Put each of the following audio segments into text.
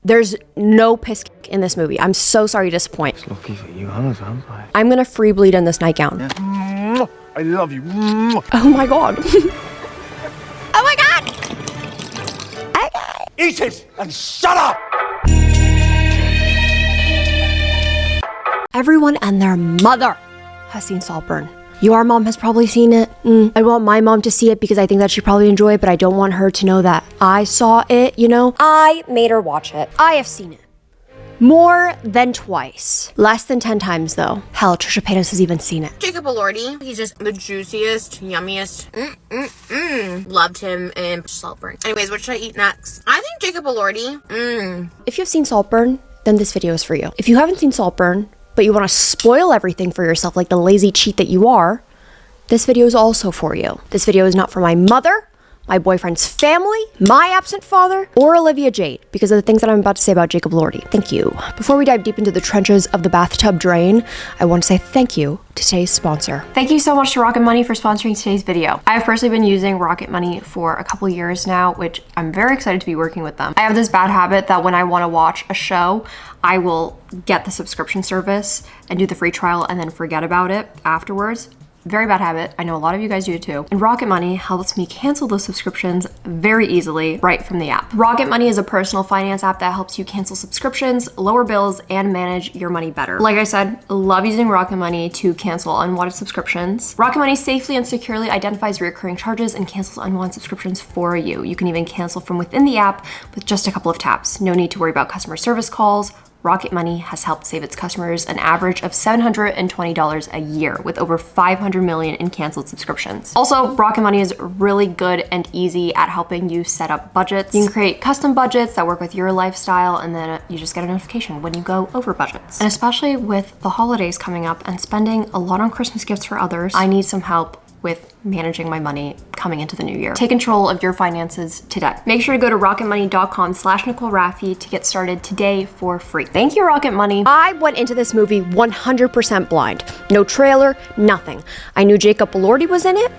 There's no piss in this movie. I'm so sorry to disappoint. It's lucky for you, huh? Sounds like. I'm gonna free bleed in this nightgown. Yeah. I love you. Oh my god. Oh my god! Okay. Eat it and shut up! Everyone and their mother has seen Saltburn. Your mom has probably seen it. I want my mom to see it because I think that she'd probably enjoy it, but I don't want her to know that I saw it, you know? I made her watch it. I have seen it. More than twice. Less than 10 times though. Hell, Trisha Paytas has even seen it. Jacob Elordi, he's just the juiciest, yummiest. Loved him in Saltburn. Anyways, what should I eat next? I think Jacob Elordi. If you've seen Saltburn, then this video is for you. If you haven't seen Saltburn, but you want to spoil everything for yourself like the lazy cheat that you are, this video is also for you. This video is not for my mother, my boyfriend's family, my absent father, or Olivia Jade, because of the things that I'm about to say about Jacob Elordi. Thank you. Before we dive deep into the trenches of the bathtub drain, I want to say thank you to today's sponsor. Thank you so much to Rocket Money for sponsoring today's video. I have personally been using Rocket Money for a couple years now, which I'm very excited to be working with them. I have this bad habit that when I want to watch a show, I will get the subscription service and do the free trial and then forget about it afterwards. Very bad habit. I know a lot of you guys do it too. And Rocket Money helps me cancel those subscriptions very easily right from the app. Rocket Money is a personal finance app that helps you cancel subscriptions, lower bills, and manage your money better. Like I said, love using Rocket Money to cancel unwanted subscriptions. Rocket Money safely and securely identifies recurring charges and cancels unwanted subscriptions for you. You can even cancel from within the app with just a couple of taps. No need to worry about customer service calls. Rocket Money has helped save its customers an average of $720 a year with over 500 million in canceled subscriptions. Also, Rocket Money is really good and easy at helping you set up budgets. You can create custom budgets that work with your lifestyle, and then you just get a notification when you go over budgets. And especially with the holidays coming up and spending a lot on Christmas gifts for others, I need some help with managing my money coming into the new year. Take control of your finances today. Make sure to go to rocketmoney.com/Nicole Rafiee to get started today for free. Thank you, Rocket Money. I went into this movie 100% blind. No trailer, nothing. I knew Jacob Elordi was in it,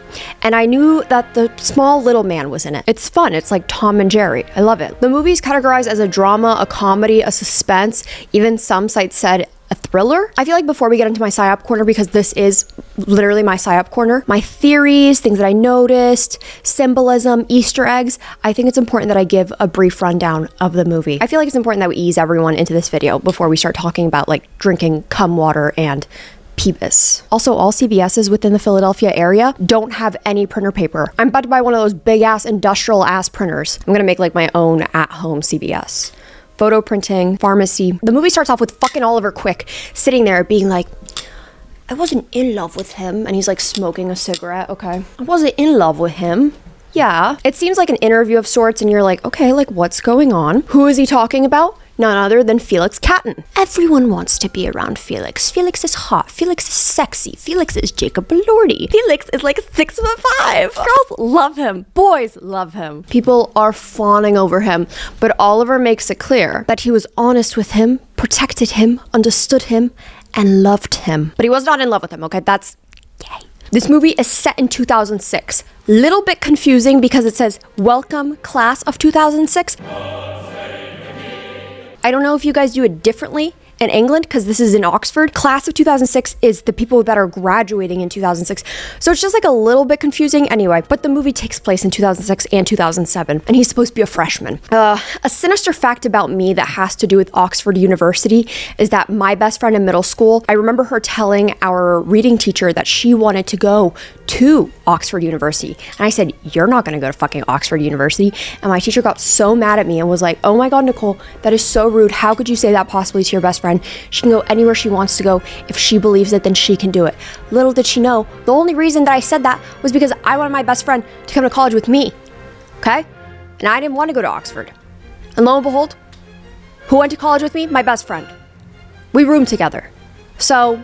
and I knew that the small little man was in it. It's fun. It's like Tom and Jerry. I love it. The movie is categorized as a drama, a comedy, a suspense. Even some sites said a thriller. I feel like before we get into my psyop corner, because this is literally my psyop corner, my theories, things that I noticed, symbolism, Easter eggs, I think it's important that I give a brief rundown of the movie. I feel like it's important that we ease everyone into this video before we start talking about like drinking cum water and Peebus. Also, all CVS's within the Philadelphia area don't have any printer paper. I'm about to buy one of those big ass industrial ass printers. I'm gonna make like my own at-home CVS. Photo printing, pharmacy. The movie starts off with fucking Oliver Quick sitting there being like, I wasn't in love with him. And he's like smoking a cigarette, okay. I wasn't in love with him. Yeah. It seems like an interview of sorts and you're like, okay, like what's going on? Who is he talking about? None other than Felix Catton. Everyone wants to be around Felix. Felix is hot. Felix is sexy. Felix is Jacob Elordi. Felix is like 6'5". Girls love him. Boys love him. People are fawning over him. But Oliver makes it clear that he was honest with him, protected him, understood him, and loved him. But he was not in love with him, okay? That's gay. This movie is set in 2006. Little bit confusing because it says, welcome class of 2006. I don't know if you guys do it differently in England because this is in Oxford. Class of 2006 is the people that are graduating in 2006. So it's just like a little bit confusing anyway, but the movie takes place in 2006 and 2007 and he's supposed to be a freshman. A sinister fact about me that has to do with Oxford University is that my best friend in middle school, I remember her telling our reading teacher that she wanted to go to Oxford University. And I said, you're not gonna go to fucking Oxford University. And my teacher got so mad at me and was like, oh my God, Nicole, that is so rude. How could you say that possibly to your best friend? She can go anywhere she wants to go. If she believes it, then she can do it. Little did she know, the only reason that I said that was because I wanted my best friend to come to college with me, okay? And I didn't want to go to Oxford. And lo and behold, who went to college with me? My best friend. We roomed together. So,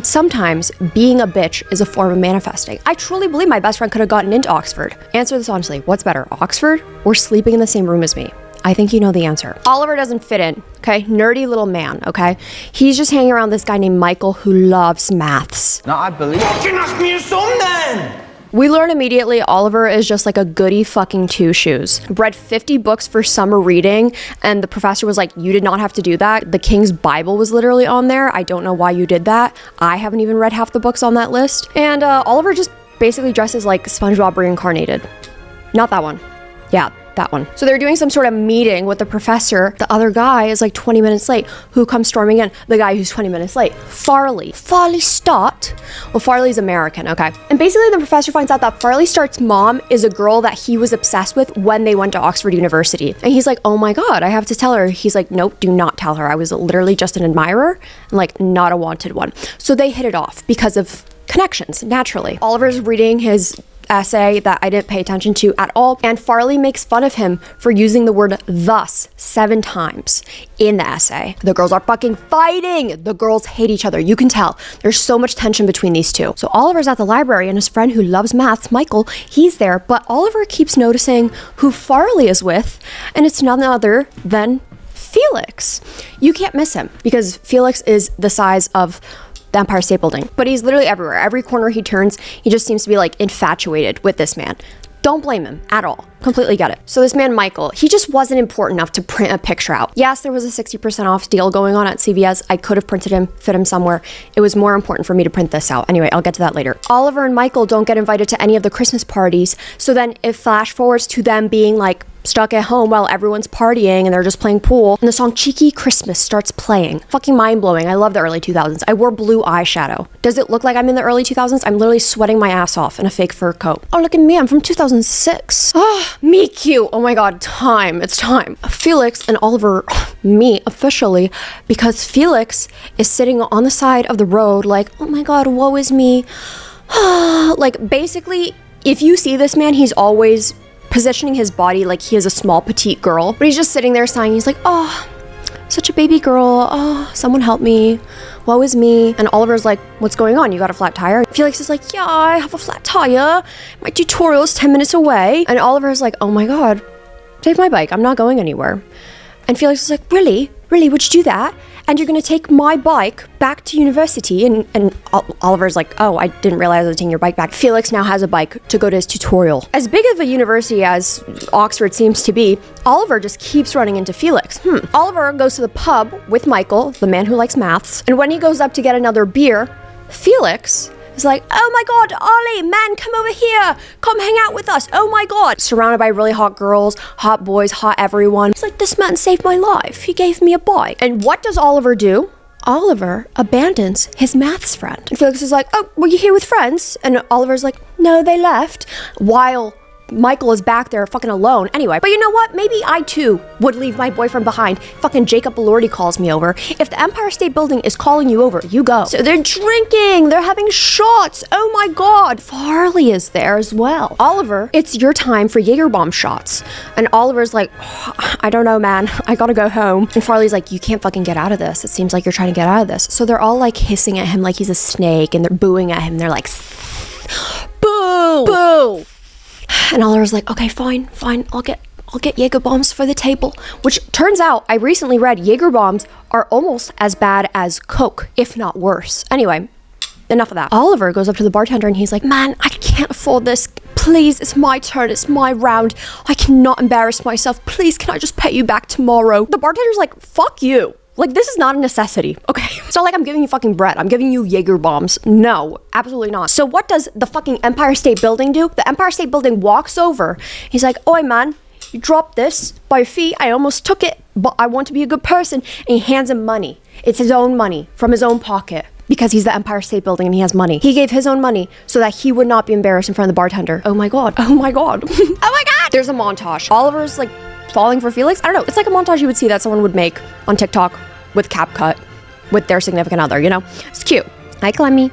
sometimes being a bitch is a form of manifesting. I truly believe my best friend could have gotten into Oxford. Answer this honestly, what's better, Oxford or sleeping in the same room as me? I think you know the answer. Oliver doesn't fit in, okay? Nerdy little man, okay? He's just hanging around this guy named Michael who loves maths. No, I believe. Fucking ask me a song then! We learn immediately Oliver is just like a goody fucking two shoes. Read 50 books for summer reading, and the professor was like, you did not have to do that. The King's Bible was literally on there. I don't know why you did that. I haven't even read half the books on that list. And Oliver just basically dresses like SpongeBob reincarnated. Not that one. Yeah, that one. So they're doing some sort of meeting with the professor. The other guy is like 20 minutes late. Who comes storming in? The guy who's 20 minutes late. Farley. Farley Stott. Well, Farley's American, okay. And basically the professor finds out that Farley Stott's mom is a girl that he was obsessed with when they went to Oxford University. And he's like, oh my God, I have to tell her. He's like, nope, do not tell her. I was literally just an admirer and like not a wanted one. So they hit it off because of connections, naturally. Oliver's reading his essay that I didn't pay attention to at all, and Farley makes fun of him for using the word thus 7 times in the essay. The girls are fucking fighting. The girls hate each other. You can tell. There's so much tension between these two. So Oliver's at the library, and his friend who loves maths, Michael, he's there, but Oliver keeps noticing who Farley is with, and it's none other than Felix. You can't miss him because Felix is the size of the Empire State Building, but he's literally everywhere. Every corner he turns, he just seems to be like infatuated with this man. Don't blame him at all. Completely get it. So this man, Michael, he just wasn't important enough to print a picture out. Yes, there was a 60% off deal going on at CVS. I could have printed him, fit him somewhere. It was more important for me to print this out. Anyway, I'll get to that later. Oliver and Michael don't get invited to any of the Christmas parties. So then it flash forwards to them being like stuck at home while everyone's partying and they're just playing pool. And the song Cheeky Christmas starts playing. Fucking mind-blowing. I love the early 2000s. I wore blue eyeshadow. Does it look like I'm in the early 2000s? I'm literally sweating my ass off in a fake fur coat. Oh, look at me. I'm from 2006. Ah, me cute. Oh my God, time. It's time. Felix and Oliver, me officially, because Felix is sitting on the side of the road like, oh my God, woe is me. Like basically, if you see this man, he's always positioning his body like he is a small petite girl, but he's just sitting there sighing. He's like, oh, such a baby girl. Oh, someone help me. Woe is me. And Oliver's like, what's going on? You got a flat tire? Felix is like, yeah, I have a flat tire. My tutorial's 10 minutes away. And Oliver's like, oh my God, take my bike. I'm not going anywhere. And Felix is like, really? Really? Would you do that? And you're going to take my bike back to university? And Oliver's like, oh, I didn't realize I was taking your bike back. Felix now has a bike to go to his tutorial. As big of a university as Oxford seems to be, Oliver just keeps running into Felix. Oliver goes to the pub with Michael, the man who likes maths. And when he goes up to get another beer, Felix is like, oh my God, Ollie, man, come over here. Come hang out with us. Oh my God. Surrounded by really hot girls, hot boys, hot everyone. He's like, this man saved my life. He gave me a bike. And what does Oliver do? Oliver abandons his maths friend. And Felix is like, oh, were you here with friends? And Oliver's like, no, they left. While Michael is back there fucking alone. Anyway, but you know what? Maybe I too would leave my boyfriend behind. Fucking Jacob Elordi calls me over. If the Empire State Building is calling you over, you go. So they're drinking, they're having shots. Oh my God. Farley is there as well. Oliver, it's your time for Jaeger bomb shots. And Oliver's like, oh, I don't know, man. I gotta go home. And Farley's like, you can't fucking get out of this. It seems like you're trying to get out of this. So they're all like hissing at him like he's a snake, and they're booing at him. They're like, boo, boo. And Oliver's like, okay, fine, I'll get Jaeger bombs for the table. Which turns out, I recently read Jaeger bombs are almost as bad as Coke, if not worse. Anyway, enough of that. Oliver goes up to the bartender and he's like, man, I can't afford this. Please, it's my turn, it's my round. I cannot embarrass myself. Please, can I just pay you back tomorrow? The bartender's like, fuck you. Like, this is not a necessity, okay? It's not like I'm giving you fucking bread. I'm giving you Jaeger bombs. No, absolutely not. So what does the fucking Empire State Building do? The Empire State Building walks over. He's like, oi, man, you dropped this by your feet. I almost took it, but I want to be a good person. And he hands him money. It's his own money from his own pocket because he's the Empire State Building and he has money. He gave his own money so that he would not be embarrassed in front of the bartender. Oh my God. Oh my God. Oh my God. There's a montage. Oliver's like falling for Felix. I don't know. It's like a montage you would see that someone would make on TikTok with CapCut with their significant other, you know? It's cute. Hi, Clemmy.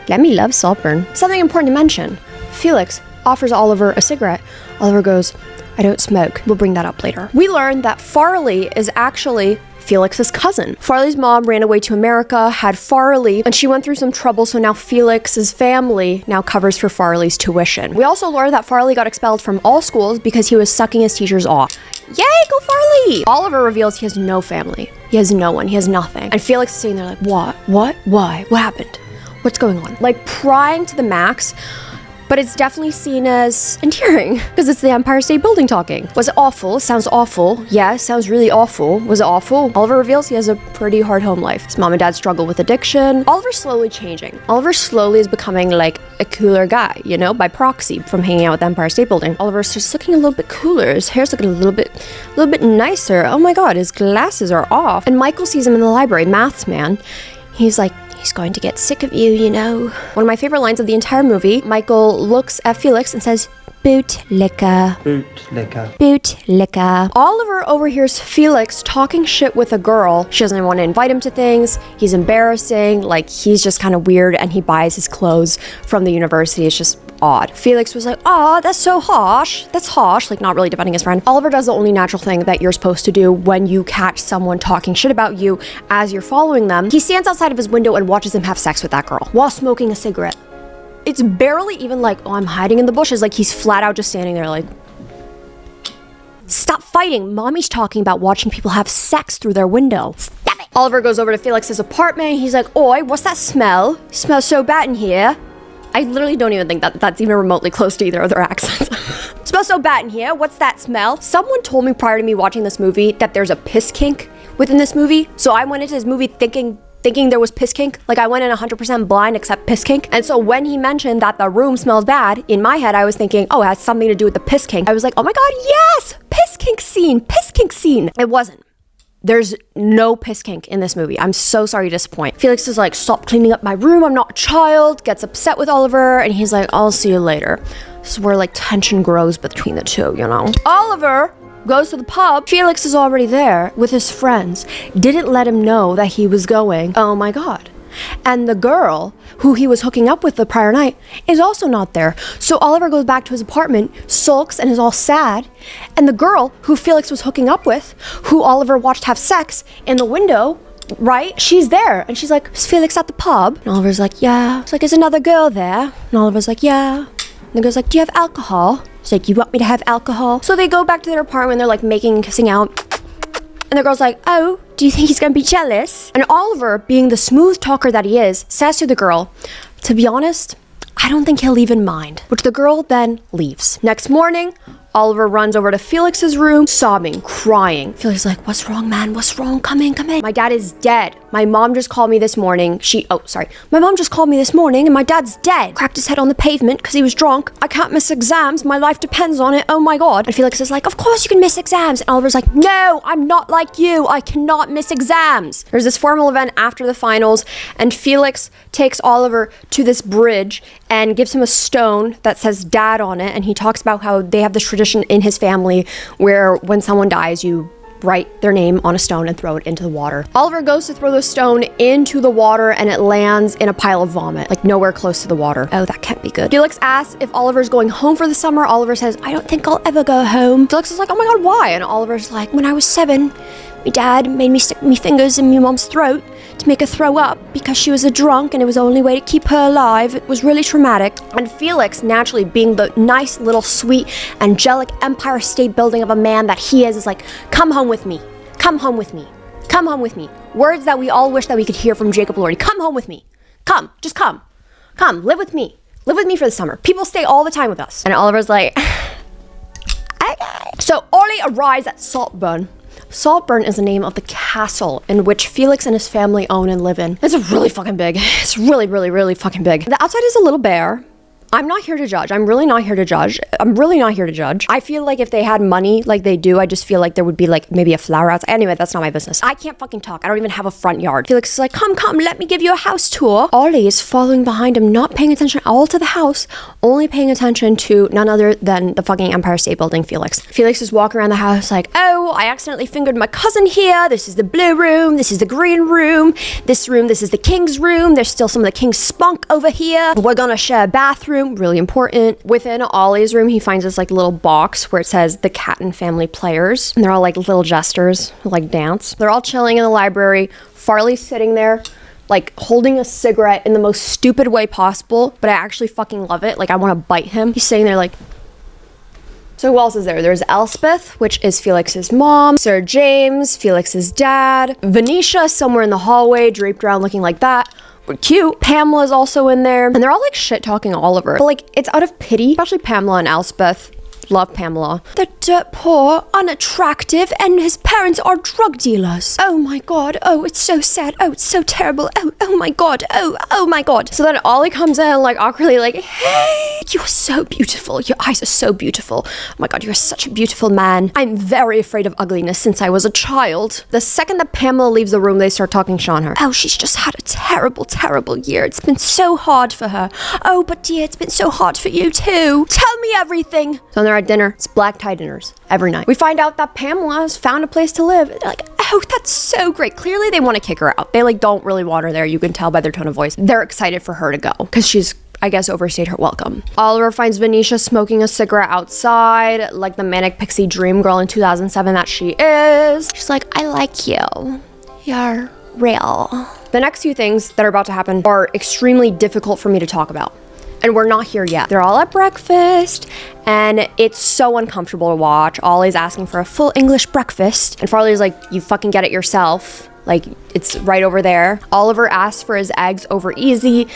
Lemmy loves Saltburn. Something important to mention. Felix offers Oliver a cigarette. Oliver goes, I don't smoke. We'll bring that up later. We learn that Farley is actually Felix's cousin. Farley's mom ran away to America, had Farley, and she went through some trouble, so now Felix's family now covers for Farley's tuition. We also learned that Farley got expelled from all schools because he was sucking his teachers off. Yay, go Farley! Oliver reveals he has no family. He has no one. He has nothing. And Felix is sitting there like, what? What? Why? What happened? What's going on? Like, prying to the max. but it's definitely seen as endearing because it's the Empire State Building talking. Was it awful? Sounds awful. Yeah, sounds really awful. Was it awful? Oliver reveals he has a pretty hard home life. His mom and dad struggle with addiction. Oliver's slowly changing. Oliver slowly is becoming like a cooler guy, you know, by proxy from hanging out with the Empire State Building. Oliver's just looking a little bit cooler. His hair's looking a little bit nicer. Oh my god, his glasses are off. And Michael sees him in the library, maths man. He's like, he's going to get sick of you, you know. One of my favorite lines of the entire movie, Michael looks at Felix and says, bootlicker. Bootlicker. Bootlicker. Oliver overhears Felix talking shit with a girl. She doesn't even want to invite him to things. He's embarrassing. Like, he's just kind of weird, and he buys his clothes from the university. It's just odd. Felix was like, oh, that's so harsh. That's harsh. Like, not really defending his friend. Oliver does the only natural thing that you're supposed to do when you catch someone talking shit about you as you're following them. He stands outside of his window and watches him have sex with that girl while smoking a cigarette. It's barely even like, oh, I'm hiding in the bushes. Like, he's flat out just standing there like, stop fighting. Mommy's talking about watching people have sex through their window. Stop it. Oliver goes over to Felix's apartment. He's like, oi, what's that smell? It smells so bad in here. I literally don't even think that that's even remotely close to either of their accents. Smells so bad in here. What's that smell? Someone told me prior to me watching this movie that there's a piss kink within this movie. So I went into this movie thinking there was piss kink. Like, I went in 100% blind except piss kink. And so when he mentioned that the room smells bad, in my head I was thinking, oh, it has something to do with the piss kink. I was like, oh my god, yes! Piss kink scene! Piss kink scene! It wasn't. There's no piss kink in this movie. I'm so sorry to disappoint. Felix is like, stop cleaning up my room, I'm not a child, gets upset with Oliver, and he's like, I'll see you later. This is where like tension grows between the two, you know? Oliver goes to the pub. Felix is already there with his friends. Didn't let him know that he was going. Oh my god. And the girl who he was hooking up with the prior night is also not there. So Oliver goes back to his apartment, sulks, and is all sad. And the girl who Felix was hooking up with, who Oliver watched have sex in the window, right? She's there. And she's like, is Felix at the pub? And Oliver's like, yeah. It's like, is another girl there? And Oliver's like, yeah. And the girl's like, do you have alcohol? She's like, you want me to have alcohol? So they go back to their apartment. They're like making and kissing out. And the girl's like, oh, do you think he's gonna be jealous? And Oliver, being the smooth talker that he is, says to the girl, to be honest, I don't think he'll even mind. Which the girl then leaves. Next morning, Oliver runs over to Felix's room, sobbing, crying. Felix is like, what's wrong, man? What's wrong? Come in, come in. My dad is dead. My mom just called me this morning. My mom just called me this morning and my dad's dead. Cracked his head on the pavement because he was drunk. I can't miss exams. My life depends on it. Oh my god. And Felix is like, of course you can miss exams. And Oliver's like, no, I'm not like you. I cannot miss exams. There's this formal event after the finals and Felix takes Oliver to this bridge and gives him a stone that says dad on it. And he talks about how they have this tradition in his family where when someone dies, you write their name on a stone and throw it into the water. Oliver goes to throw the stone into the water and it lands in a pile of vomit, like nowhere close to the water. Oh, that can't be good. Felix asks if Oliver's going home for the summer. Oliver says, I don't think I'll ever go home. Felix is like, oh my god, why? And Oliver's like, when I was 7, my dad made me stick my fingers in my mom's throat to make her throw up because she was a drunk and it was the only way to keep her alive. It was really traumatic. And Felix, naturally being the nice little sweet angelic Empire State Building of a man that he is like, come home with me. Come home with me. Come home with me. Words that we all wish that we could hear from Jacob Elordi. Come home with me. Come. Just come. Come. Live with me. Live with me for the summer. People stay all the time with us. And Oliver's like, okay. So Ollie arrives at Saltburn. Saltburn is the name of the castle in which Felix and his family own and live in. It's really fucking big. It's really, really, really fucking big. The outside is a little bare. I'm not here to judge. I'm really not here to judge. I'm really not here to judge. I feel like if they had money like they do, I just feel like there would be like maybe a flower outside. Anyway, that's not my business. I can't fucking talk. I don't even have a front yard. Felix is like, come, let me give you a house tour. Ollie is following behind him, not paying attention at all to the house, only paying attention to none other than the fucking Empire State Building, Felix. Felix is walking around the house like, oh, I accidentally fingered my cousin here. This is the blue room. This is the green room. This is the king's room. There's still some of the king's spunk over here. We're gonna share a bathroom. Really important. Within Ollie's room, he finds this like little box where it says the Catton family players. And they're all like little jesters who like dance. They're all chilling in the library. Farley's sitting there like holding a cigarette in the most stupid way possible, but I actually fucking love it. Like I want to bite him. He's sitting there like... So who else is there? There's Elspeth, which is Felix's mom, Sir James, Felix's dad, Venetia somewhere in the hallway, draped around looking like that, cute. Pamela's also in there, and they're all like shit talking Oliver, but like it's out of pity, especially Pamela and Elspeth. Love Pamela. They're dirt poor, unattractive, and his parents are drug dealers. Oh my god. Oh, it's so sad. Oh, it's so terrible. Oh my god. Oh my god. So then Ollie comes in like awkwardly like, hey, you're so beautiful. Your eyes are so beautiful. Oh my god, you're such a beautiful man. I'm very afraid of ugliness since I was a child. The second that Pamela leaves the room, they start talking shit on her. Oh, she's just had a terrible, terrible year. It's been so hard for her. Oh, but dear, it's been so hard for you too. Tell me everything. So they're at dinner. It's black tie dinners every night. We find out that Pamela has found a place to live. They're like, oh, that's so great. Clearly they want to kick her out. They like don't really want her there. You can tell by their tone of voice. They're excited for her to go because she's, I guess, overstayed her welcome. Oliver finds Venetia smoking a cigarette outside, like the manic pixie dream girl in 2007 that she is. She's like, I like you. You're real. The next few things that are about to happen are extremely difficult for me to talk about. And we're not here yet. They're all at breakfast, and it's so uncomfortable to watch. Ollie's asking for a full English breakfast, and Farley's like, you fucking get it yourself. Like, it's right over there. Oliver asks for his eggs over easy,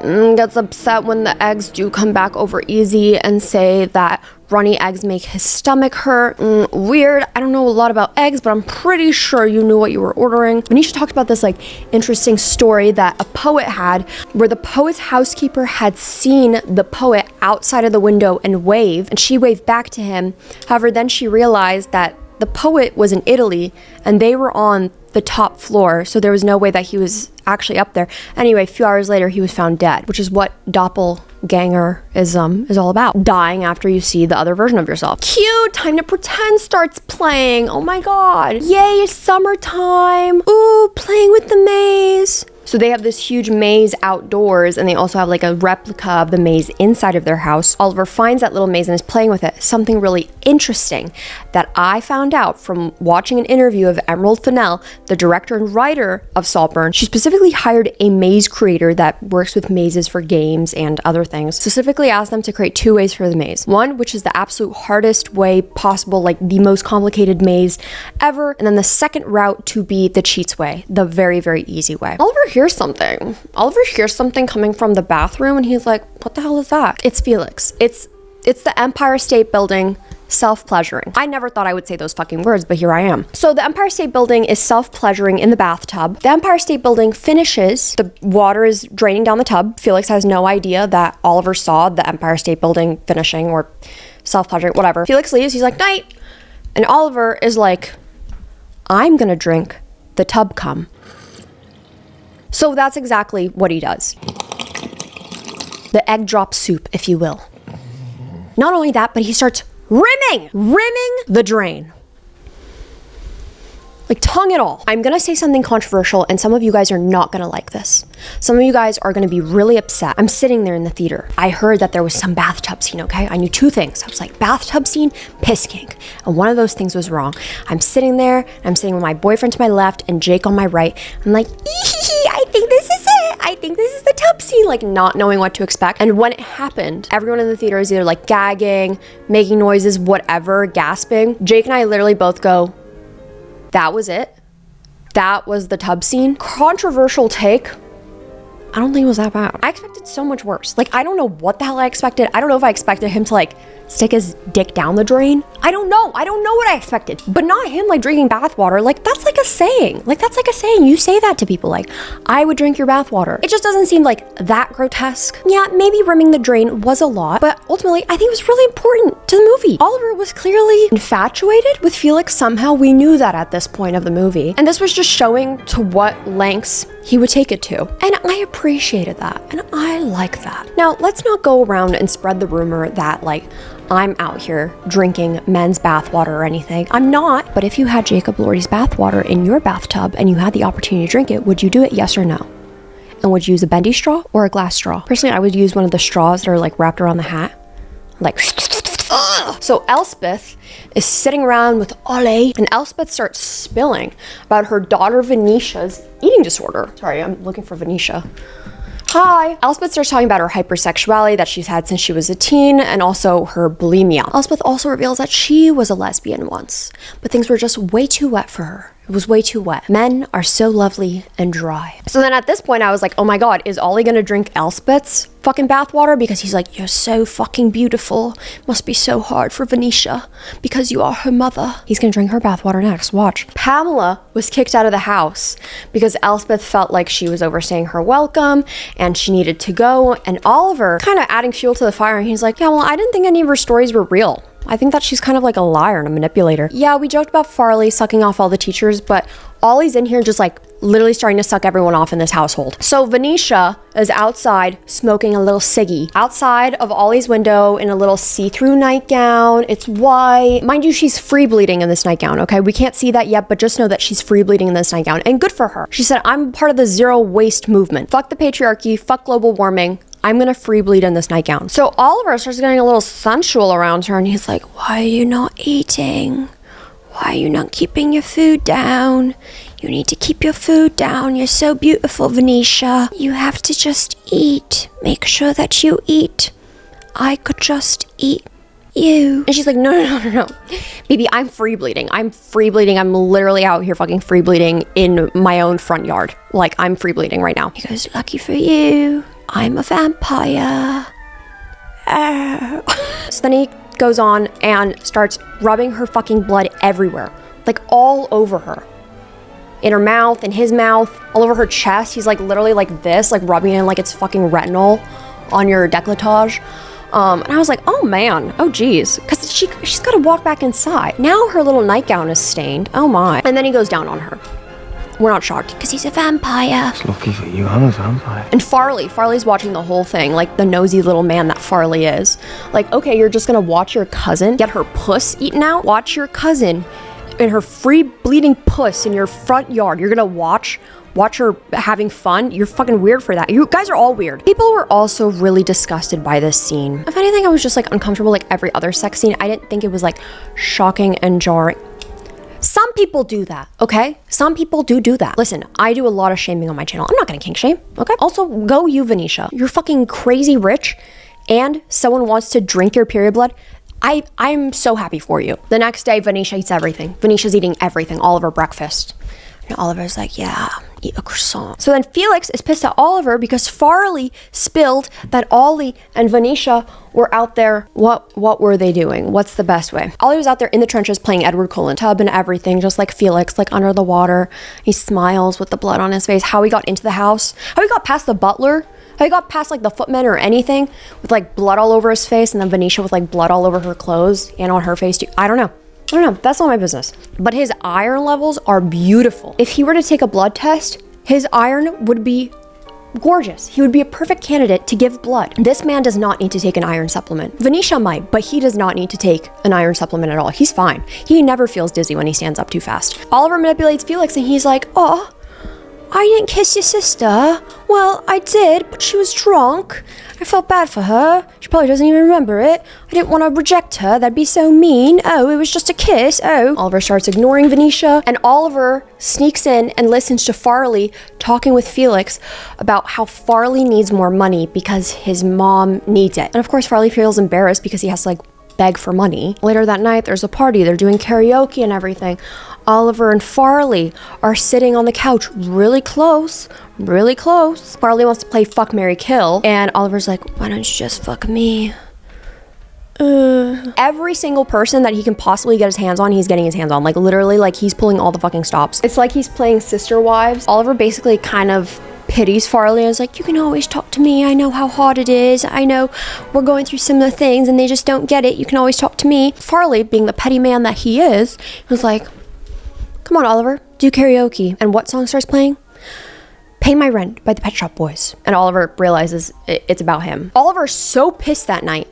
gets upset when the eggs do come back over easy and say that runny eggs make his stomach hurt. Weird. I don't know a lot about eggs, but I'm pretty sure you knew what you were ordering. Venetia talked about this like interesting story that a poet had where the poet's housekeeper had seen the poet outside of the window and wave, and she waved back to him. However, then she realized that the poet was in Italy and they were on the top floor, so there was no way that he was actually up there. Anyway, a few hours later, he was found dead, which is what doppelganger is all about. Dying after you see the other version of yourself. Cute! Time to Pretend starts playing. Oh my god. Yay, it's summertime. Ooh, playing with the maze. So they have this huge maze outdoors, and they also have like a replica of the maze inside of their house. Oliver finds that little maze and is playing with it. Something really interesting that I found out from watching an interview of Emereld Fennell, the director and writer of Saltburn. She specifically hired a maze creator that works with mazes for games and other things. Specifically asked them to create two ways for the maze. One, which is the absolute hardest way possible, like the most complicated maze ever. And then the second route to be the cheats way, the very, very easy way. Oliver hears something. Oliver hears something coming from the bathroom, and he's like, what the hell is that? It's Felix. It's the Empire State Building self-pleasuring. I never thought I would say those fucking words, but here I am. So the Empire State Building is self-pleasuring in the bathtub. The Empire State Building finishes. The water is draining down the tub. Felix has no idea that Oliver saw the Empire State Building finishing or self-pleasuring, whatever. Felix leaves. He's like, night. And Oliver is like, I'm gonna drink the tub cum. So that's exactly what he does. The egg drop soup, if you will. Not only that, but he starts rimming the drain. Like, tongue and all. I'm gonna say something controversial, and some of you guys are not gonna like this. Some of you guys are gonna be really upset. I'm sitting there in the theater. I heard that there was some bathtub scene, okay? I knew two things. I was like, bathtub scene, piss kink. And one of those things was wrong. I'm sitting there, and I'm sitting with my boyfriend to my left and Jake on my right. I'm like, I think this is it. I think this is the tub scene, like not knowing what to expect. And when it happened, everyone in the theater is either like gagging, making noises, whatever, gasping. Jake and I literally both go, that was it. That was the tub scene. Controversial take. I don't think it was that bad. I expected so much worse. Like, I don't know what the hell I expected. I don't know if I expected him to like stick his dick down the drain. I don't know what I expected. But not him like drinking bathwater. Like, that's like a saying. Like, that's like a saying. You say that to people, like, I would drink your bathwater. It just doesn't seem like that grotesque. Yeah, maybe rimming the drain was a lot, but ultimately I think it was really important to the movie. Oliver was clearly infatuated with Felix somehow. We knew that at this point of the movie. And this was just showing to what lengths he would take it to. And I appreciated that. And I like that. Now, let's not go around and spread the rumor that like I'm out here drinking men's bathwater or anything. I'm not. But if you had Jacob Elordi's bathwater in your bathtub and you had the opportunity to drink it, would you do it? Yes or no? And would you use a bendy straw or a glass straw? Personally, I would use one of the straws that are like wrapped around the hat. Like, so Elspeth is sitting around with Ollie, and Elspeth starts spilling about her daughter Venetia's eating disorder. Sorry, I'm looking for Venetia. Hi. Elspeth starts talking about her hypersexuality that she's had since she was a teen, and also her bulimia. Elspeth also reveals that she was a lesbian once, but things were just way too wet for her. It It was way too wet. Men are so lovely and dry. So then at this point, I was like, oh my God, is Ollie gonna drink Elspeth's fucking bathwater? Because he's like, you're so fucking beautiful. Must be so hard for Venetia because you are her mother. He's gonna drink her bathwater next. Watch. Pamela was kicked out of the house because Elspeth felt like she was overstaying her welcome and she needed to go. And Oliver kind of adding fuel to the fire. And he's like, yeah, well, I didn't think any of her stories were real. I think that she's kind of like a liar and a manipulator. Yeah, we joked about Farley sucking off all the teachers, but Ollie's in here just like literally starting to suck everyone off in this household. So Venetia is outside smoking a little ciggy outside of Ollie's window in a little see-through nightgown. It's white. Mind you, she's free bleeding in this nightgown, okay? We can't see that yet, but just know that she's free bleeding in this nightgown, and good for her. She said, I'm part of the zero waste movement. Fuck the patriarchy, fuck global warming. I'm gonna free bleed in this nightgown. So Oliver starts getting a little sensual around her and he's like, why are you not eating? Why are you not keeping your food down? You need to keep your food down. You're so beautiful, Venetia. You have to just eat. Make sure that you eat. I could just eat you. And she's like, no. Baby, I'm free bleeding. I'm free bleeding. I'm literally out here fucking free bleeding in my own front yard. Like, I'm free bleeding right now. He goes, lucky for you. I'm a vampire. So then he goes on and starts rubbing her fucking blood everywhere. Like all over her. In her mouth, in his mouth, all over her chest. He's like literally like this, like rubbing it in like it's fucking retinol on your décolletage. And I was like, oh man, oh geez. Because she's got to walk back inside. Now her little nightgown is stained. Oh my. And then he goes down on her. We're not shocked because he's a vampire. It's lucky for you, I'm a vampire. And Farley's watching the whole thing, like the nosy little man that Farley is. Like, okay, you're just gonna watch your cousin get her puss eaten out? Watch your cousin and her free bleeding puss in your front yard. You're gonna watch her having fun? You're fucking weird for that. You guys are all weird. People were also really disgusted by this scene. If anything, I was just like uncomfortable like every other sex scene. I didn't think it was like shocking and jarring. Some people do that, okay? Some people do that. Listen, I do a lot of shaming on my channel. I'm not gonna kink shame, okay? Also, go you, Venetia. You're fucking crazy rich and someone wants to drink your period blood. I'm so happy for you. The next day, Venetia eats everything. Venetia's eating everything, all of her breakfast. And Oliver's like, yeah, eat a croissant. So then Felix is pissed at Oliver because Farley spilled that Ollie and Venetia were out there. What were they doing? What's the best way? Ollie was out there in the trenches playing Edward Cullen Tub and everything, just like Felix, like under the water. He smiles with the blood on his face. How he got into the house, how he got past the butler, how he got past like the footmen or anything with like blood all over his face, and then Venetia with like blood all over her clothes and on her face too. I don't know. That's not my business. But his iron levels are beautiful. If he were to take a blood test, his iron would be gorgeous. He would be a perfect candidate to give blood. This man does not need to take an iron supplement. Venetia might, but he does not need to take an iron supplement at all. He's fine. He never feels dizzy when he stands up too fast. Oliver manipulates Felix and he's like, oh, I didn't kiss your sister. Well, I did, but she was drunk. I felt bad for her. She probably doesn't even remember it. I didn't want to reject her. That'd be so mean. Oh, it was just a kiss. Oh. Oliver starts ignoring Venetia, and Oliver sneaks in and listens to Farley talking with Felix about how Farley needs more money because his mom needs it. And of course, Farley feels embarrassed because he has to like beg for money. Later that night, there's a party. They're doing karaoke and everything. Oliver and Farley are sitting on the couch really close. Farley wants to play fuck, marry, kill. And Oliver's like, why don't you just fuck me? Every single person that he can possibly get his hands on, he's getting his hands on. Like literally, like he's pulling all the fucking stops. It's like he's playing Sister Wives. Oliver basically kind of pities Farley and is like, you can always talk to me. I know how hard it is. I know we're going through similar things and they just don't get it. You can always talk to me. Farley, being the petty man that he is, was like, come on, Oliver, do karaoke. And what song starts playing? Pay My Rent by the Pet Shop Boys. And Oliver realizes it's about him. Oliver's so pissed that night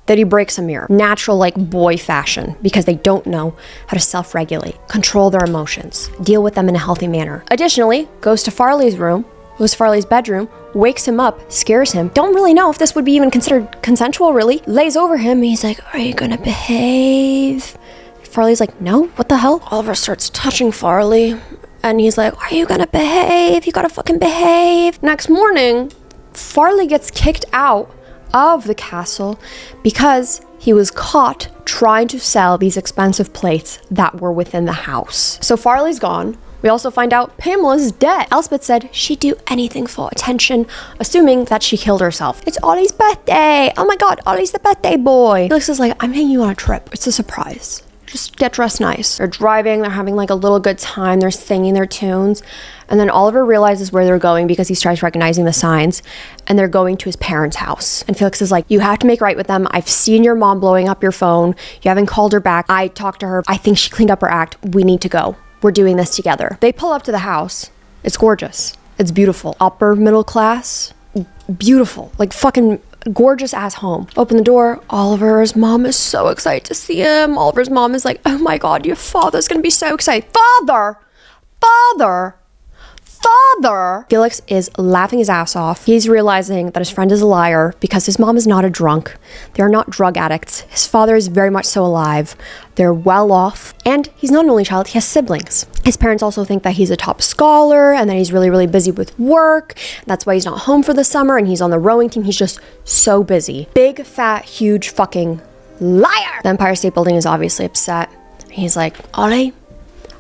that he breaks a mirror. Natural, like, boy fashion, because they don't know how to self-regulate, control their emotions, deal with them in a healthy manner. Additionally, goes to Farley's room, goes to Farley's bedroom, wakes him up, scares him. Don't really know if this would be even considered consensual, really. Lays over him, and he's like, are you gonna behave? Farley's like, no, what the hell? Oliver starts touching Farley, and he's like, are you gonna behave? You gotta fucking behave. Next morning, Farley gets kicked out of the castle because he was caught trying to sell these expensive plates that were within the house. So Farley's gone. We also find out Pamela's dead. Elspeth said she'd do anything for attention, assuming that she killed herself. It's Ollie's birthday. Oh my God, Ollie's the birthday boy. Felix is like, I'm taking you on a trip. It's a surprise. Just get dressed nice. They're driving, they're having like a little good time, they're singing their tunes. And then Oliver realizes where they're going because he starts recognizing the signs, and they're going to his parents' house. And Felix is like, you have to make right with them. I've seen your mom blowing up your phone. You haven't called her back. I talked to her. I think she cleaned up her act. We need to go. We're doing this together. They pull up to the house. It's gorgeous. It's beautiful. Upper middle class. Beautiful. Like fucking gorgeous ass home. Open the door. Oliver's mom is so excited to see him. Oliver's mom is like, oh my God, your father's gonna be so excited. Father! Felix is laughing his ass off. He's realizing that his friend is a liar because his mom is not a drunk. They're not drug addicts. His father is very much so alive. They're well off. And he's not an only child, he has siblings. His parents also think that he's a top scholar and that he's really, really busy with work. That's why he's not home for the summer and he's on the rowing team. He's just so busy. Big, fat, huge fucking liar. The Empire State Building is obviously upset. He's like, Ollie,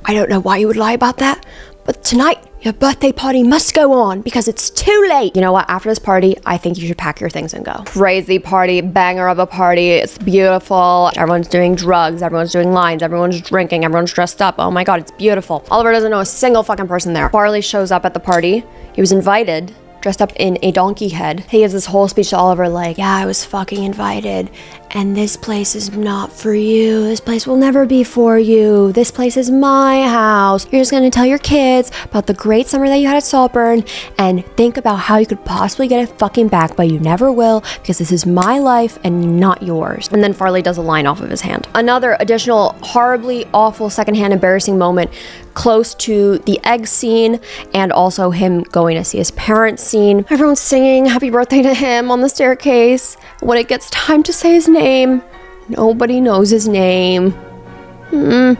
I don't know why you would lie about that, but tonight, your birthday party must go on because it's too late. You know what? After this party, I think you should pack your things and go. Crazy party, banger of a party. It's beautiful. Everyone's doing drugs. Everyone's doing lines. Everyone's drinking. Everyone's dressed up. Oh my God, it's beautiful. Oliver doesn't know a single fucking person there. Farley shows up at the party. He was invited, dressed up in a donkey head. He gives this whole speech to Oliver like, yeah, I was fucking invited. And this place is not for you. This place will never be for you. This place is my house. You're just gonna tell your kids about the great summer that you had at Saltburn and think about how you could possibly get it fucking back, but you never will because this is my life and not yours. And then Farley does a line off of his hand. Another additional horribly awful secondhand embarrassing moment close to the egg scene and also him going to see his parents scene. Everyone's singing happy birthday to him on the staircase. When it gets time to say his name, nobody knows his name.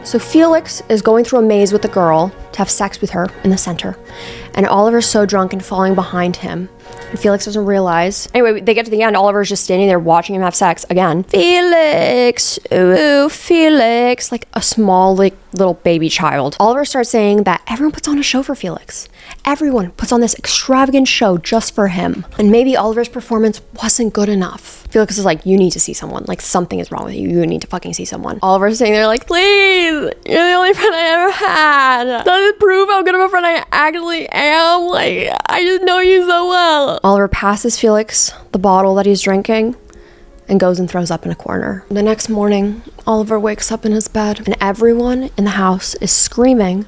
So Felix is going through a maze with a girl to have sex with her in the center. And Oliver's so drunk and falling behind him. And Felix doesn't realize. Anyway, they get to the end. Oliver's just standing there watching him have sex again. Felix, ooh, Felix, like a small, like little baby child. Oliver starts saying that everyone puts on a show for Felix. Everyone puts on this extravagant show just for him. And maybe Oliver's performance wasn't good enough. Felix is like, you need to see someone. Like something is wrong with you. You need to fucking see someone. Oliver's sitting there like, please, you're the only friend I ever had. Does it prove how good of a friend I actually am? Like, I just know you so well. Oliver passes Felix the bottle that he's drinking and goes and throws up in a corner. The next morning, Oliver wakes up in his bed and everyone in the house is screaming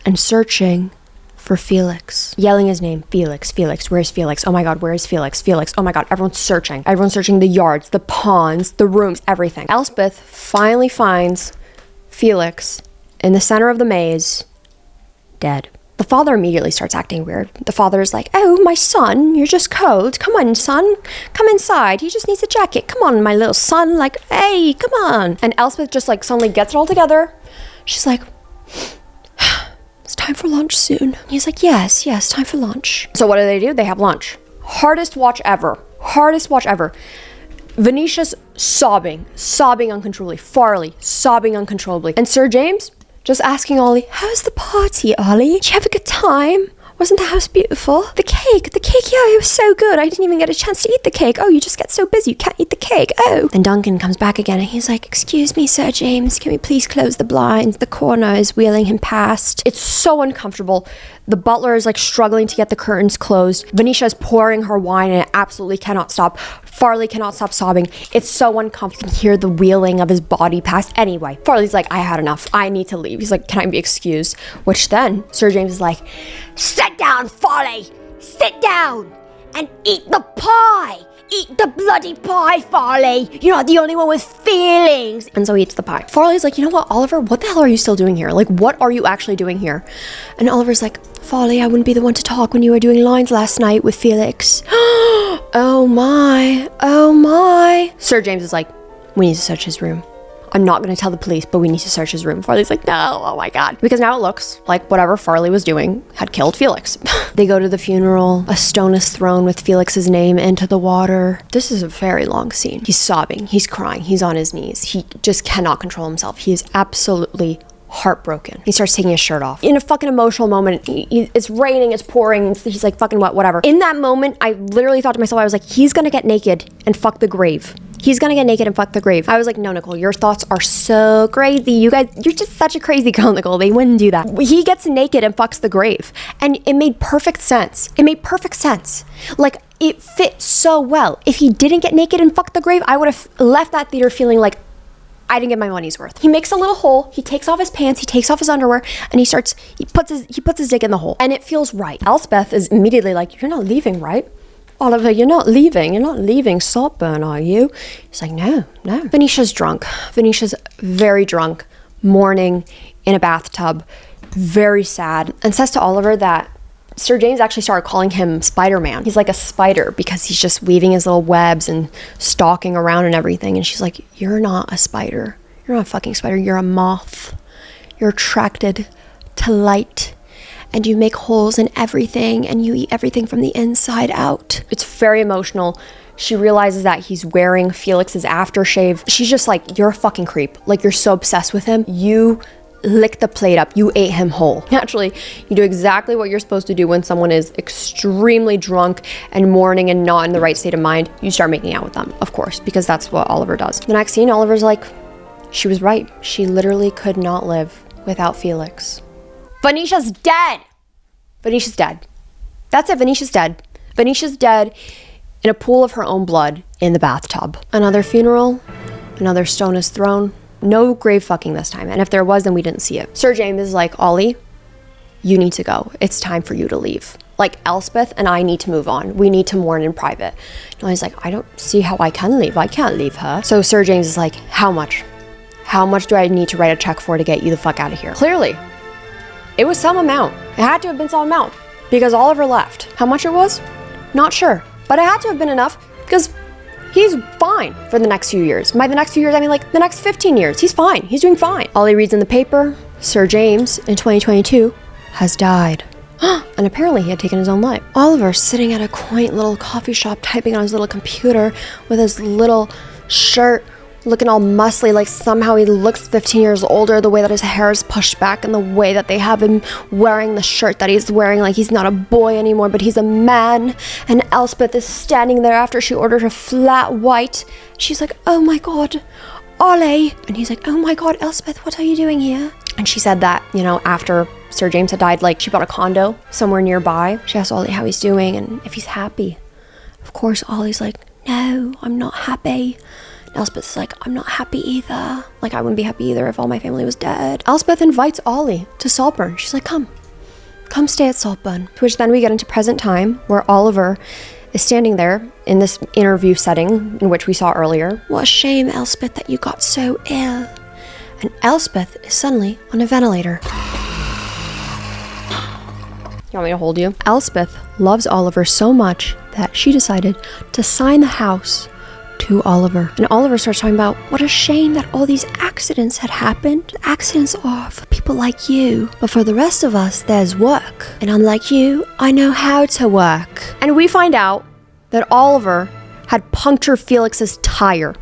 and searching for Felix. Yelling his name, Felix, Felix, where's Felix? Oh my God, where's Felix? Felix, oh my God, everyone's searching. Everyone's searching the yards, the ponds, the rooms, everything. Elspeth finally finds Felix in the center of the maze, dead. The father immediately starts acting weird. The father is like, oh, my son, you're just cold. Come on, son, come inside. He just needs a jacket. Come on, my little son. Like, hey, come on. And Elspeth just like suddenly gets it all together. She's like, it's time for lunch soon. He's like, yes, time for lunch. So what do? They have lunch. Hardest watch ever. Hardest watch ever. Venetia's sobbing uncontrollably. Farley sobbing uncontrollably. And Sir James just asking Ollie, how's the party, Ollie? Did you have a good time? Wasn't the house beautiful? The cake, yeah, it was so good. I didn't even get a chance to eat the cake. Oh, you just get so busy, you can't eat the cake. Oh. And Duncan comes back again and he's like, excuse me, Sir James, can we please close the blinds? The corner is wheeling him past. It's so uncomfortable. The butler is like struggling to get the curtains closed. Venetia is pouring her wine and it absolutely cannot stop. Farley cannot stop sobbing. It's so uncomfortable to hear the wheeling of his body past. Anyway, Farley's like, I had enough. I need to leave. He's like, can I be excused? Which then Sir James is like, sit down, Farley. Sit down and eat the pie. Eat the bloody pie, Farley. You're not the only one with feelings. And so he eats the pie. Farley's like, you know what, Oliver, what the hell are you still doing here? Like, what are you actually doing here? And Oliver's like, Farley, I wouldn't be the one to talk when you were doing lines last night with Felix. Oh my. Sir James is like, we need to search his room. I'm not going to tell the police, but we need to search his room. Farley's like, no, oh my God. Because now it looks like whatever Farley was doing had killed Felix. They go to the funeral. A stone is thrown with Felix's name into the water. This is a very long scene. He's sobbing. He's crying. He's on his knees. He just cannot control himself. He is absolutely heartbroken. He starts taking his shirt off. In a fucking emotional moment, it's raining, it's pouring, and he's like, fucking what, whatever. In that moment, I literally thought to myself, I was like, he's gonna get naked and fuck the grave. He's gonna get naked and fuck the grave. I was like, no, Nicole, your thoughts are so crazy. You guys, you're just such a crazy girl, Nicole. They wouldn't do that. He gets naked and fucks the grave. And it made perfect sense. It made perfect sense. Like, it fit so well. If he didn't get naked and fuck the grave, I would have left that theater feeling like I didn't get my money's worth. He makes a little hole, he takes off his pants, he takes off his underwear, and he puts his dick in the hole. And it feels right. Elspeth is immediately like, you're not leaving, right? Oliver, you're not leaving Saltburn, are you? He's like, no. Venetia's drunk. Venetia's very drunk, mourning in a bathtub, very sad, and says to Oliver that Sir James actually started calling him Spider-Man. He's like a spider because he's just weaving his little webs and stalking around and everything. And she's like, you're not a spider. You're not a fucking spider. You're a moth. You're attracted to light. And you make holes in everything and you eat everything from the inside out. It's very emotional. She realizes that he's wearing Felix's aftershave. She's just like, you're a fucking creep. Like, you're so obsessed with him. You lick the plate up. You ate him whole. Naturally, you do exactly what you're supposed to do when someone is extremely drunk and mourning and not in the right state of mind. You start making out with them, of course, because that's what Oliver does. The next scene, Oliver's like, she was right. She literally could not live without Felix. Venetia's dead. Venetia's dead. That's it. Venetia's dead. Venetia's dead in a pool of her own blood in the bathtub. Another funeral. Another stone is thrown. No grave fucking this time. And if there was, then we didn't see it. Sir James is like, Ollie, you need to go. It's time for you to leave. Like, Elspeth and I need to move on. We need to mourn in private. And Ollie's like, I don't see how I can leave. I can't leave her. So Sir James is like, how much? How much do I need to write a check for to get you the fuck out of here? Clearly, it was some amount. It had to have been some amount because Oliver left. How much it was? Not sure. But it had to have been enough because he's fine for the next few years. By the next few years, I mean like the next 15 years. He's fine. He's doing fine. Ollie reads in the paper, Sir James in 2022 has died. And apparently he had taken his own life. Oliver's sitting at a quaint little coffee shop typing on his little computer with his little shirt looking all muscly, like somehow he looks 15 years older, the way that his hair is pushed back and the way that they have him wearing the shirt that he's wearing, like he's not a boy anymore, but he's a man. And Elspeth is standing there after she ordered her flat white. She's like, oh my God, Ollie. And he's like, oh my God, Elspeth, what are you doing here? And she said that, you know, after Sir James had died, like she bought a condo somewhere nearby. She asked Ollie how he's doing and if he's happy. Of course, Ollie's like, no, I'm not happy. Elspeth's like, I'm not happy either. Like, I wouldn't be happy either if all my family was dead. Elspeth invites Ollie to Saltburn. She's like, come stay at Saltburn. To which then we get into present time, where Oliver is standing there in this interview setting in which we saw earlier. What a shame, Elspeth, that you got so ill. And Elspeth is suddenly on a ventilator. You want me to hold you? Elspeth loves Oliver so much that she decided to sign the house to Oliver. And Oliver starts talking about what a shame that all these accidents had happened. Accidents are for people like you, but for the rest of us, there's work. And unlike you, I know how to work. And we find out that Oliver had punctured Felix's tire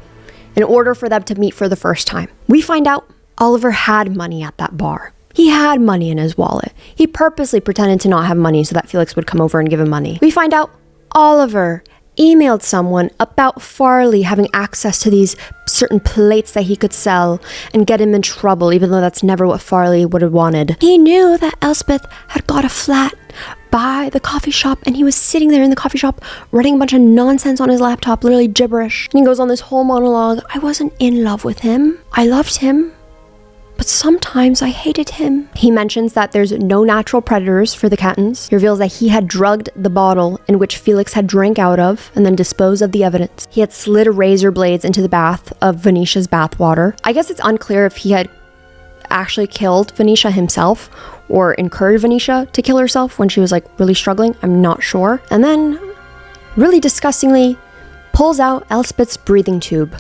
in order for them to meet for the first time. We find out Oliver had money at that bar. He had money in his wallet. He purposely pretended to not have money so that Felix would come over and give him money. We find out Oliver emailed someone about Farley having access to these certain plates that he could sell and get him in trouble, even though that's never what Farley would have wanted. He knew that Elspeth had got a flat by the coffee shop, and he was sitting there in the coffee shop writing a bunch of nonsense on his laptop, literally gibberish. And he goes on this whole monologue. I wasn't in love with him. I loved him, but sometimes I hated him. He mentions that there's no natural predators for the Cattons. He reveals that he had drugged the bottle in which Felix had drank out of and then disposed of the evidence. He had slid razor blades into the bath of Venetia's bathwater. I guess it's unclear if he had actually killed Venetia himself or encouraged Venetia to kill herself when she was like really struggling. I'm not sure. And then, really disgustingly, pulls out Elspeth's breathing tube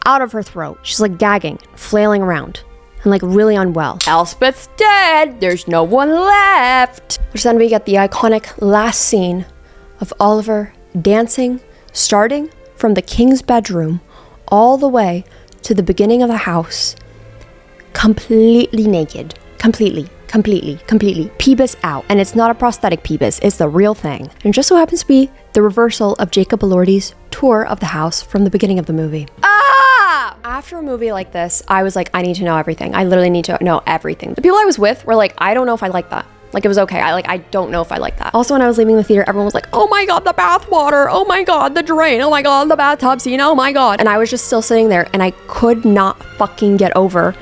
out of her throat. She's like gagging, flailing around, and like really unwell. Elspeth's dead. There's no one left. Which then we get the iconic last scene of Oliver dancing, starting from the king's bedroom all the way to the beginning of the house, completely naked. Completely. Peebus out. And it's not a prosthetic peebus, it's the real thing. And it just so happens to be the reversal of Jacob Elordi's tour of the house from the beginning of the movie. After a movie like this, I was like, I need to know everything. I literally need to know everything. The people I was with were like, I don't know if I like that. Like, it was okay. I don't know if I like that. Also, when I was leaving the theater, everyone was like, oh my God, the bath water. Oh my God, the drain. Oh my God, the bathtub scene. Oh my God. And I was just still sitting there and I could not fucking get over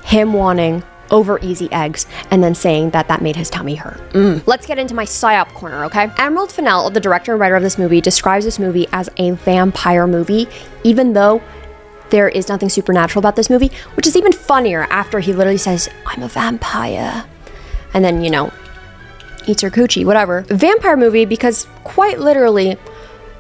him wanting over easy eggs and then saying that that made his tummy hurt. Let's get into my psyop corner, okay? Emereld Fennell, the director and writer of this movie, describes this movie as a vampire movie, even though there is nothing supernatural about this movie, which is even funnier after he literally says, I'm a vampire. And then, you know, eats her coochie, whatever. Vampire movie because quite literally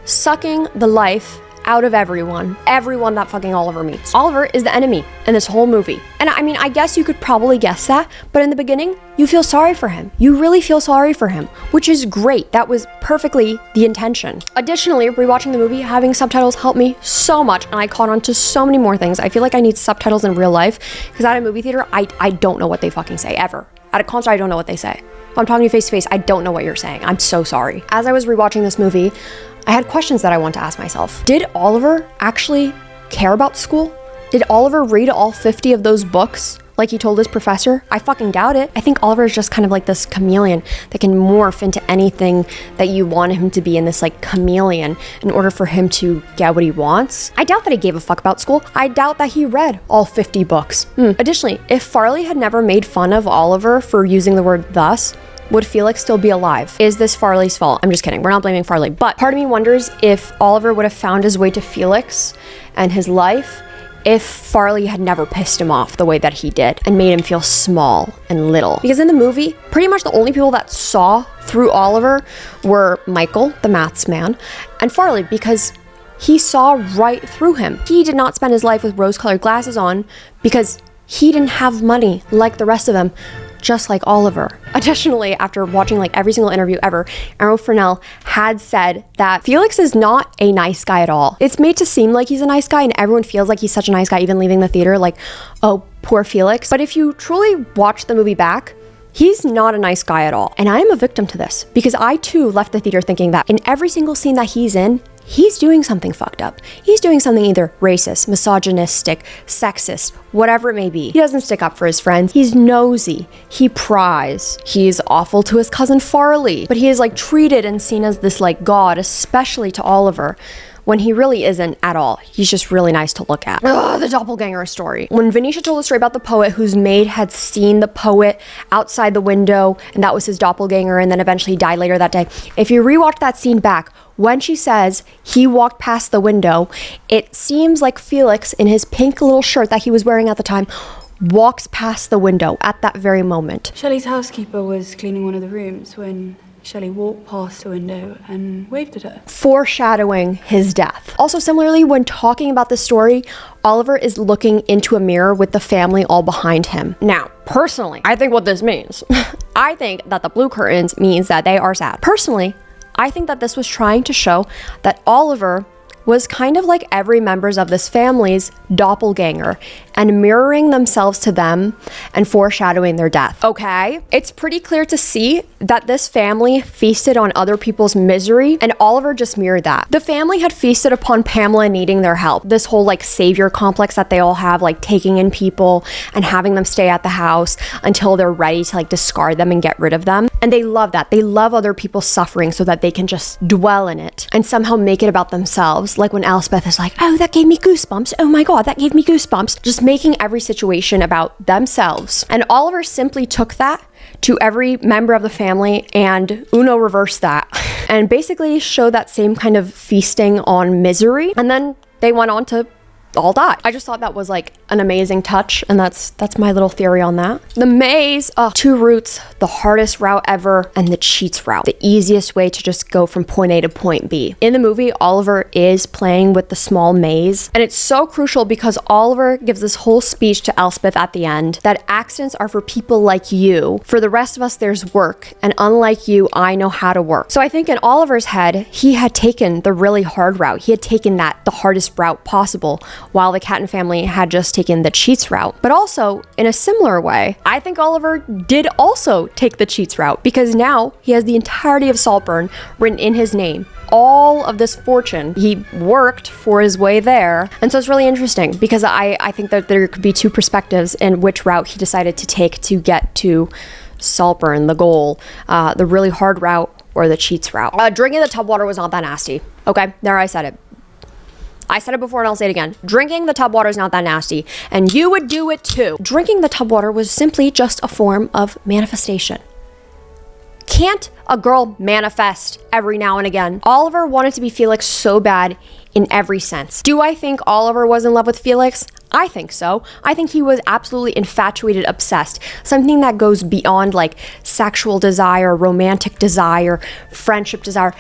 sucking the life out of everyone that fucking Oliver meets. Oliver is the enemy in this whole movie. And I mean, I guess you could probably guess that, but in the beginning, you feel sorry for him. You really feel sorry for him, which is great. That was perfectly the intention. Additionally, rewatching the movie, having subtitles helped me so much, and I caught on to so many more things. I feel like I need subtitles in real life, because at a movie theater, I don't know what they fucking say, ever. At a concert, I don't know what they say. If I'm talking to you face to face, I don't know what you're saying. I'm so sorry. As I was rewatching this movie, I had questions that I want to ask myself. Did Oliver actually care about school? Did Oliver read all 50 of those books like he told his professor? I fucking doubt it. I think Oliver is just kind of like this chameleon that can morph into anything that you want him to be in this like chameleon in order for him to get what he wants. I doubt that he gave a fuck about school. I doubt that he read all 50 books. Additionally, if Farley had never made fun of Oliver for using the word thus, would Felix still be alive? Is this Farley's fault? I'm just kidding. We're not blaming Farley. But part of me wonders if Oliver would have found his way to Felix and his life if Farley had never pissed him off the way that he did and made him feel small and little. Because in the movie, pretty much the only people that saw through Oliver were Michael, the maths man, and Farley, because he saw right through him. He did not spend his life with rose-colored glasses on because he didn't have money like the rest of them, just like Oliver. Additionally, after watching like every single interview ever, Emereld Fennell had said that Felix is not a nice guy at all. It's made to seem like he's a nice guy and everyone feels like he's such a nice guy, even leaving the theater, like, oh, poor Felix. But if you truly watch the movie back, he's not a nice guy at all. And I am a victim to this because I too left the theater thinking that in every single scene that he's in, he's doing something fucked up. He's doing something either racist, misogynistic, sexist, whatever it may be. He doesn't stick up for his friends. He's nosy. He pries. He's awful to his cousin Farley. But he is like treated and seen as this like god, especially to Oliver, when he really isn't at all. He's just really nice to look at. Ugh, the doppelganger story. When Venetia told the story about the poet whose maid had seen the poet outside the window and that was his doppelganger and then eventually died later that day, if you rewatch that scene back, when she says he walked past the window, it seems like Felix in his pink little shirt that he was wearing at the time walks past the window at that very moment. Shelley's housekeeper was cleaning one of the rooms when Shelley walked past the window and waved at her, foreshadowing his death. Also, similarly, when talking about this story, Oliver is looking into a mirror with the family all behind him. Now, personally, I think what this means, I think that the blue curtains means that they are sad. Personally, I think that this was trying to show that Oliver was kind of like every members of this family's doppelganger and mirroring themselves to them and foreshadowing their death. Okay? It's pretty clear to see that this family feasted on other people's misery and Oliver just mirrored that. The family had feasted upon Pamela needing their help. This whole like savior complex that they all have, like taking in people and having them stay at the house until they're ready to like discard them and get rid of them. And they love that. They love other people's suffering so that they can just dwell in it and somehow make it about themselves. Like when Elspeth is like, oh, that gave me goosebumps. Oh my God, that gave me goosebumps. Just making every situation about themselves. And Oliver simply took that to every member of the family and Uno reversed that and basically showed that same kind of feasting on misery. And then they went on to all die. I just thought that was like an amazing touch, and that's my little theory on that. The maze, 2 routes, the hardest route ever, and the cheats route, the easiest way to just go from point A to point B. In the movie, Oliver is playing with the small maze, and it's so crucial because Oliver gives this whole speech to Elspeth at the end that accidents are for people like you. For the rest of us, there's work, and unlike you, I know how to work. So I think in Oliver's head, he had taken the really hard route. He had taken the hardest route possible, while the Catton family had just taken the cheats route. But also, in a similar way, I think Oliver did also take the cheats route, because now he has the entirety of Saltburn written in his name. All of this fortune, he worked for his way there. And so it's really interesting, because I think that there could be two perspectives in which route he decided to take to get to Saltburn, the goal, the really hard route or the cheats route. Drinking the tub water was not that nasty. Okay, there, I said it. I said it before and I'll say it again. Drinking the tub water is not that nasty, and you would do it too. Drinking the tub water was simply just a form of manifestation. Can't a girl manifest every now and again? Oliver wanted to be Felix so bad in every sense. Do I think Oliver was in love with Felix? I think so. I think he was absolutely infatuated, obsessed. Something that goes beyond like sexual desire, romantic desire, friendship desire,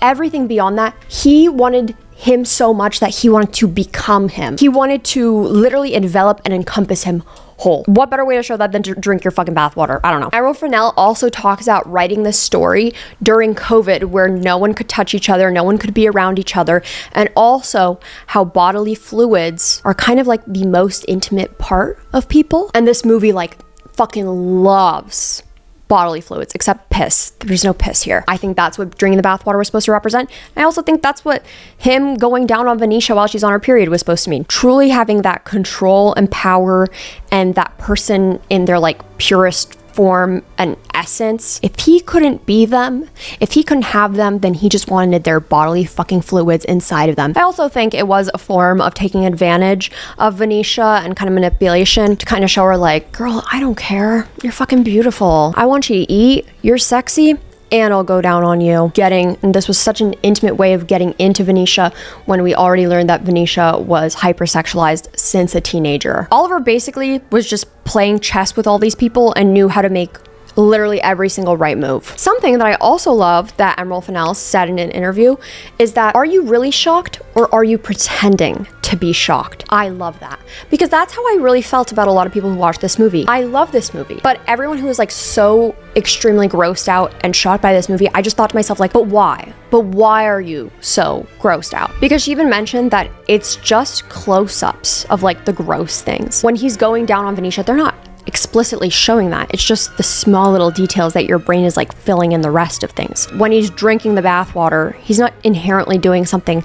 everything beyond that. He wanted him so much that he wanted to become him. He wanted to literally envelop and encompass him whole. What better way to show that than to drink your fucking bathwater? I don't know. Emereld Fennell also talks about writing this story during COVID, where no one could touch each other, no one could be around each other, and also how bodily fluids are kind of like the most intimate part of people. And this movie like fucking loves bodily fluids, except piss. There's no piss here. I think that's what drinking the bathwater was supposed to represent. I also think that's what him going down on Venetia while she's on her period was supposed to mean. Truly having that control and power, and that person in their like purest form and essence. If he couldn't be them, if he couldn't have them, then he just wanted their bodily fucking fluids inside of them. I also think it was a form of taking advantage of Venetia and kind of manipulation to kind of show her like, girl, I don't care. You're fucking beautiful. I want you to eat. You're sexy. And I'll go down on you. And this was such an intimate way of getting into Venetia when we already learned that Venetia was hypersexualized since a teenager. Oliver basically was just playing chess with all these people and knew how to make literally every single right move. Something that I also love that Emereld Fennell said in an interview is that, are you really shocked or are you pretending to be shocked? I love that, because that's how I really felt about a lot of people who watched this movie. I love this movie, but everyone who was like so extremely grossed out and shocked by this movie, I just thought to myself like, but why? But why are you so grossed out? Because she even mentioned that it's just close-ups of like the gross things. When he's going down on Venetia, they're not explicitly showing that. It's just the small little details that your brain is like filling in the rest of things. When he's drinking the bathwater, he's not inherently doing something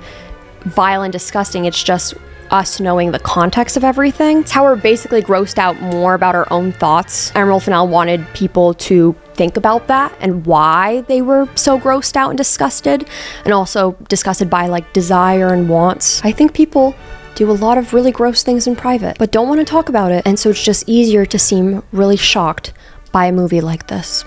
vile and disgusting. It's just us knowing the context of everything. It's how we're basically grossed out more about our own thoughts. Emereld Fennell wanted people to think about that and why they were so grossed out and disgusted, and also disgusted by like desire and wants. I think people do a lot of really gross things in private, but don't want to talk about it. And so it's just easier to seem really shocked by a movie like this.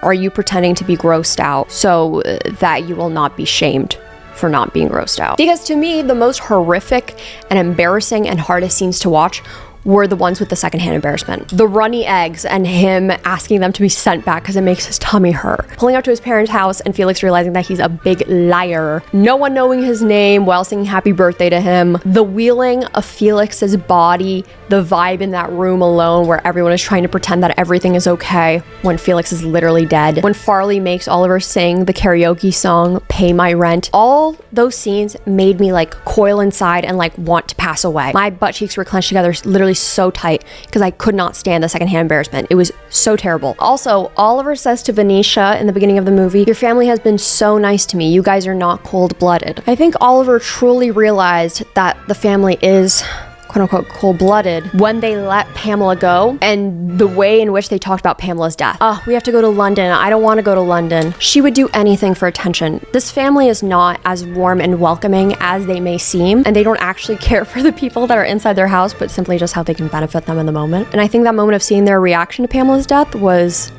Are you pretending to be grossed out so that you will not be shamed for not being grossed out? Because to me, the most horrific and embarrassing and hardest scenes to watch were the ones with the secondhand embarrassment. The runny eggs and him asking them to be sent back because it makes his tummy hurt. Pulling up to his parents' house and Felix realizing that he's a big liar. No one knowing his name while singing happy birthday to him. The wheeling of Felix's body, the vibe in that room alone where everyone is trying to pretend that everything is okay when Felix is literally dead. When Farley makes Oliver sing the karaoke song, Pay My Rent. All those scenes made me like coil inside and like want to pass away. My butt cheeks were clenched together literally so tight because I could not stand the secondhand embarrassment. It was so terrible. Also, Oliver says to Venetia in the beginning of the movie, your family has been so nice to me. You guys are not cold-blooded. I think Oliver truly realized that the family is quote-unquote cold-blooded when they let Pamela go, and the way in which they talked about Pamela's death. We have to go to London. I don't want to go to London. She would do anything for attention. This family is not as warm and welcoming as they may seem, and they don't actually care for the people that are inside their house, but simply just how they can benefit them in the moment. And I think that moment of seeing their reaction to Pamela's death was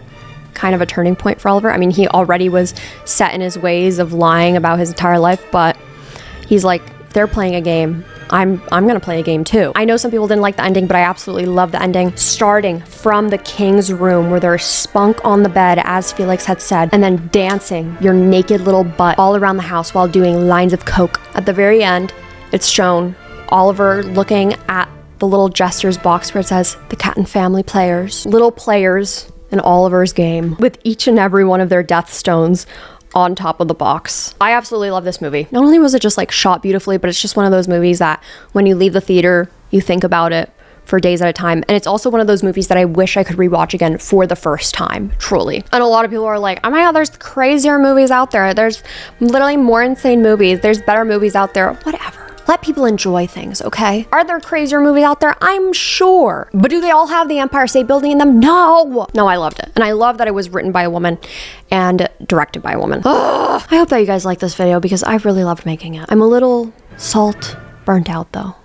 kind of a turning point for Oliver. I mean, he already was set in his ways of lying about his entire life, but he's like, they're playing a game. I'm gonna play a game too. I know some people didn't like the ending, but I absolutely love the ending. Starting from the king's room where there's spunk on the bed, as Felix had said, and then dancing your naked little butt all around the house while doing lines of coke. At the very end, it's shown Oliver looking at the little jester's box where it says the Cat and Family players. Little players in Oliver's game with each and every one of their death stones on top of the box. I absolutely love this movie. Not only was it just like shot beautifully, but it's just one of those movies that when you leave the theater, you think about it for days at a time. And it's also one of those movies that I wish I could rewatch again for the first time, truly. And a lot of people are like, oh my God, there's crazier movies out there. There's literally more insane movies. There's better movies out there. Whatever. Let people enjoy things, okay? Are there crazier movies out there? I'm sure. But do they all have the Empire State Building in them? No. No, I loved it. And I love that it was written by a woman and directed by a woman. Ugh. I hope that you guys like this video because I really loved making it. I'm a little salt burnt out though.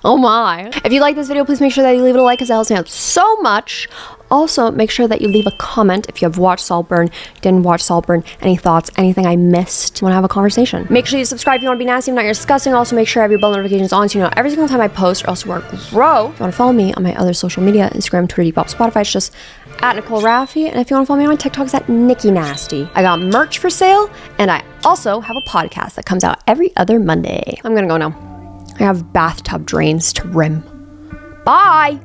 Oh my. If you like this video, please make sure that you leave it a like because it helps me out so much. Also, make sure that you leave a comment if you have watched Saltburn, didn't watch Saltburn, any thoughts, anything I missed, want to have a conversation. Make sure you subscribe if you want to be nasty, if not you're disgusting. Also, make sure you have your bell notifications on so you know every single time I post or else you won't grow. If you want to follow me on my other social media, Instagram, Twitter, Depop, Spotify, it's just at Nicole Rafiee. And if you want to follow me on TikTok, it's at Nikki Nasty. I got merch for sale, and I also have a podcast that comes out every other Monday. I'm gonna go now. I have bathtub drains to rim. Bye!